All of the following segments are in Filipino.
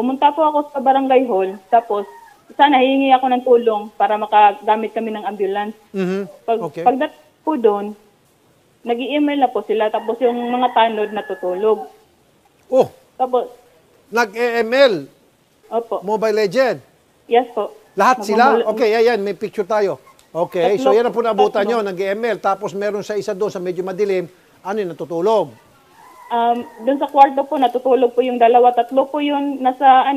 pumunta po ako sa barangay hall, tapos sana hihingi ako ng tulong para makagamit kami ng ambulance. Pagdat po doon, nag-i-email na po sila, tapos yung mga tanod natutulog. Oh, Tapos, nag-EML, opo. Mobile Legend. Yes po. Lahat sila? Okay, ayan, may picture tayo. Okay, so yan ang po nabutan nyo, nag-EML, tapos meron sa isa doon sa medyo madilim, ano yun, natutulog? Doon sa kwarto po, natutulog po yung dalawa, tatlo po yun nasa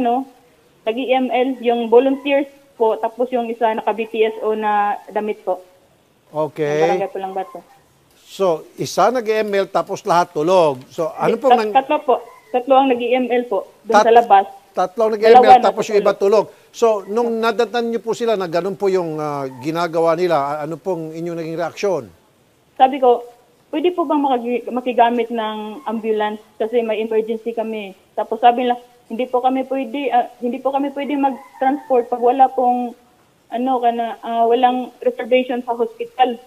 nag-EML, yung volunteers po, tapos yung isa naka-BTSO na damit po. Okay. Barangay po lang ba ito? So, isa nag-EML, tapos lahat tulog. So, ano po? Tatlo po. Tatlo ang nag-EML po, doon sa labas. Tatlo nag-EML, tapos yung iba tulog. So, nung nadatan niyo po sila na ganun po yung ginagawa nila, ano pong inyong naging reaksyon? Sabi ko, pwede po bang makigamit ng ambulance kasi may emergency kami. Tapos sabi nila, hindi po kami pwede mag-transport pag wala pong walang reservation sa hospital.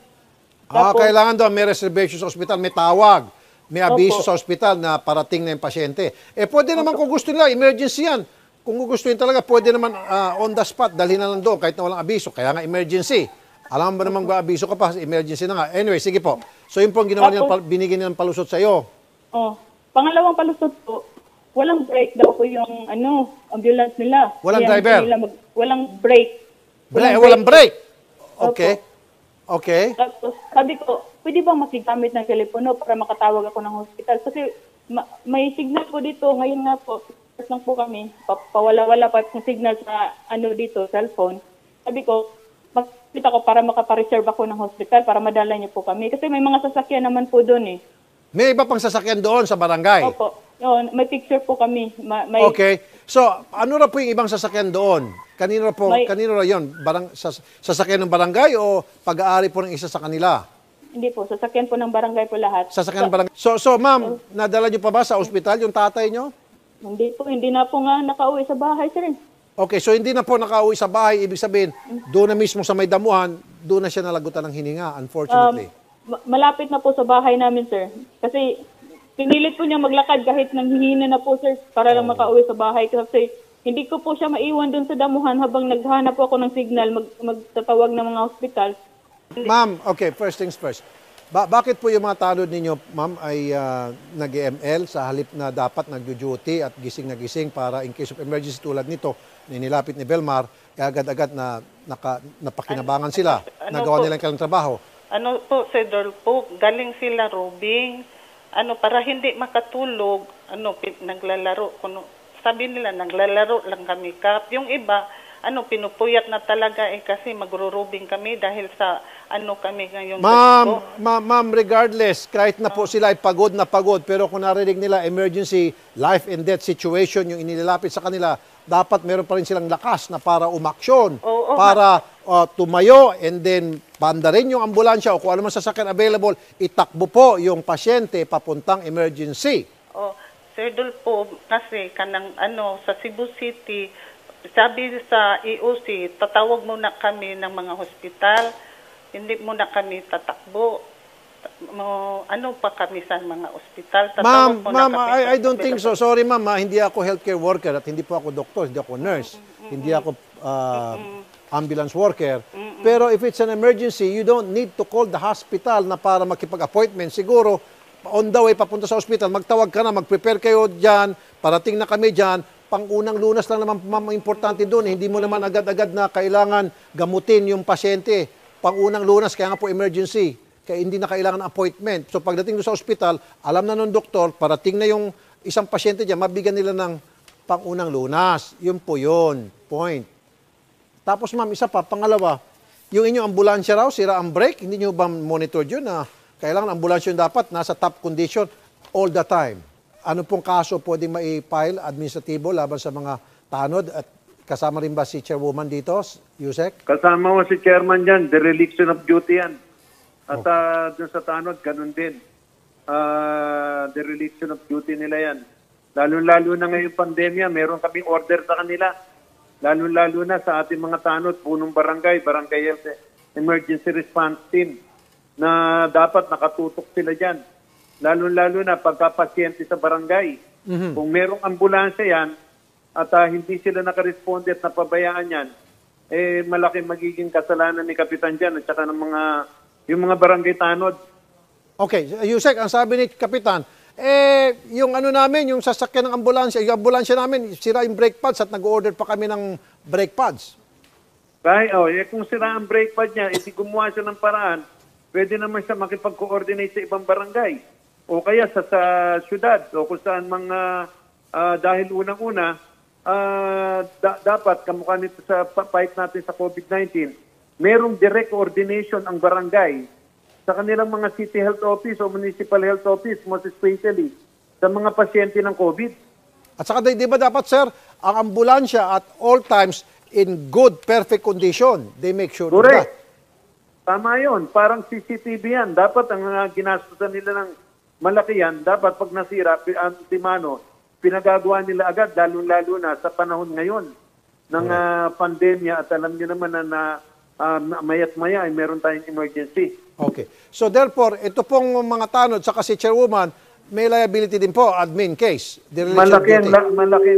Tapos, Kailangan daw may reservation sa hospital, may tawag, may abiso Opo. sa hospital na parating na yung pasyente. Pwede naman kung gusto nila, emergency yan. Kung gusto nyo talaga, pwede naman on the spot, dalhin na lang doon kahit na walang abiso. Kaya nga emergency. Alam ba naman ba abiso ka pa, emergency na nga. Anyway, sige po. So yun po ang ginawa nila, binigyan nilang palusot sa iyo. Pangalawang palusot po, walang brake daw po yung ambulance nila. Walang Kaya driver? Walang brake. Walang brake? Okay. Okay. Tapos sabi ko, pwede bang makigamit ng telepono para makatawag ako ng hospital? Kasi may signal po dito. Ngayon nga po, lang po kami, pawala-wala pa yung signal sa dito, cellphone. Sabi ko, magpita ko para makapareserve ako ng hospital para madala niyo po kami. Kasi may mga sasakyan naman po doon eh. May iba pang sasakyan doon sa barangay? Opo. Yun, may picture po kami. Okay. So, ano na po yung ibang sasakyan doon? Kanino na yun? Sasakyan ng barangay o pag-aari po ng isa sa kanila? Hindi po, sasakyan po ng barangay po lahat. Sasakyan ng barangay. So ma'am, nadala niyo pa ba sa ospital yung tatay niyo? Hindi po, hindi na po nga nakauwi sa bahay, sir. Okay, so hindi na po nakauwi sa bahay. Ibig sabihin, doon na mismo sa may damuhan, doon na siya nalagutan ng hininga, unfortunately. Malapit na po sa bahay namin, sir. Kasi pinilit po niya maglakad kahit nanghihina na po, sir, para lang makauwi sa bahay. Kasi hindi ko po siya maiwan doon sa damuhan habang naghahanap po ako ng signal, magtatawag ng mga hospital. Ma'am, okay, first things first. Bakit po yung mga tanod ninyo, ma'am, ay nag-EML sa halip na dapat nag-duty at gising na gising para in case of emergency tulad nito, nilapit ni Belmar, kaya agad-agad na napakinabangan sila, nagawa nilang kailang trabaho? Ano po, Sedol po, galing sila robing, para hindi makatulog, naglalaro. Sabi nila, naglalaro lang kami, Kap. Yung iba, pinupuyat na talaga kasi magro-robing kami dahil sa kami ngayong Ma'am, regardless, kahit na po sila ay pagod na pagod, pero kung narinig nila emergency, life and death situation, yung inilapit sa kanila, dapat meron pa rin silang lakas na para umaksyon, para tumayo, and then banda rin yung ambulansya o kung ano man sasakyan available, itakbo po yung pasyente papuntang emergency. Sir Dulpo, kasi sa Cebu City, sabi sa EOC, tatawag muna kami ng mga hospital, hindi muna kami tatakbo. Pa kami sa mga ospital? Ma'am, I don't think so. Sorry ma'am, hindi ako healthcare worker at hindi po ako doktor, hindi ako nurse, hindi ako ambulance worker. Pero if it's an emergency, you don't need to call the hospital na para makipag-appointment. Siguro, on the way, papunta sa hospital, magtawag ka na, mag-prepare kayo dyan, parating na kami dyan, pang-unang lunas lang naman ma'am, importante doon. Hindi mo naman agad-agad na kailangan gamutin yung pasyente. Pang-unang lunas, kaya nga po emergency. Kaya hindi na kailangan ng appointment. So pagdating doon sa ospital, alam na ng doktor, parating na yung isang pasyente dyan, mabigyan nila ng pang-unang lunas. Yun po yun. Point. Tapos ma'am, isa pa, pangalawa, yung inyong ambulansya raw, sira ang brake, hindi nyo ba monitor yun na kailangan ambulansya yun dapat nasa top condition all the time? Ano pong kaso pwedeng mai-file administratibo laban sa mga tanod at kasama rin ba si Chairwoman dito, Yusek? Kasama mo si Chairman dyan, dereliction of duty yan. At dun sa tanod, ganun din. Dereliction of duty nila yan. Lalo-lalo na ngayong pandemya, meron kaming order sa kanila. Lalo-lalo na sa ating mga tanod, punong barangay health emergency response team, na dapat nakatutok sila dyan. Lalo-lalo na pagka-pasyente sa barangay. Kung merong ambulansya yan, at hindi sila nakaresponde at napabayaan yan, malaki magiging kasalanan ni Kapitan dyan at saka ng yung mga barangay tanod. Okay, Yusek, ang sabi ni Kapitan, yung ano namin, yung sasakyan ng ambulansya, yung ambulansya namin, sira yung brake pads at nag-order pa kami ng brake pads. Kung sira ang brake pad niya, hindi gumawa siya ng paraan, pwede naman siya makipag-coordinate sa ibang barangay. O kaya sa syudad, o kung saan mga, dahil unang-una, dapat, kamukha nito sa fight natin sa COVID-19, merong direct coordination ang barangay sa kanilang mga city health office o municipal health office, most especially sa mga pasyente ng COVID. At saka di ba dapat, sir, ang ambulansya at all times in good, perfect condition. They make sure of Correct. that. Tama yun. Parang CCTV yan. Dapat ang ginastusan nila ng malaki yan, dapat pag nasira, antimano, pinagagawa nila agad, lalo-lalo na sa panahon ngayon ng pandemya at alam niyo naman na mayat-maya ay meron tayong emergency. Okay. So therefore, ito pong mga tanod, saka si Chairwoman, may liability din po, admin case. Malaking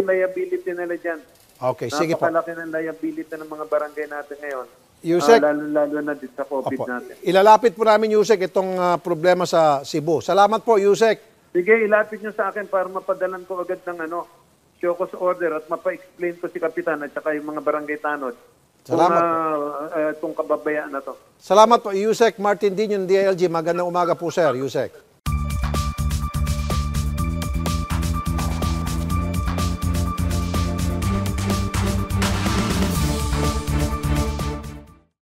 liability nila dyan. Okay, sige po. Napakalaki ng liability ng mga barangay natin ngayon. Yusek, Lalo na din sa COVID natin. Ilalapit po namin, Yusek, itong problema sa Cebu. Salamat po, Yusek. Sige, ilapit nyo sa akin para mapadalan ko agad ng show cause order at mapa-explain ko si Kapitan at saka yung mga barangay tanod. Salamat itong kababayaan na to. Salamat po, Yusek Martin Dinion, DILG. Magandang umaga po, sir, Yusek.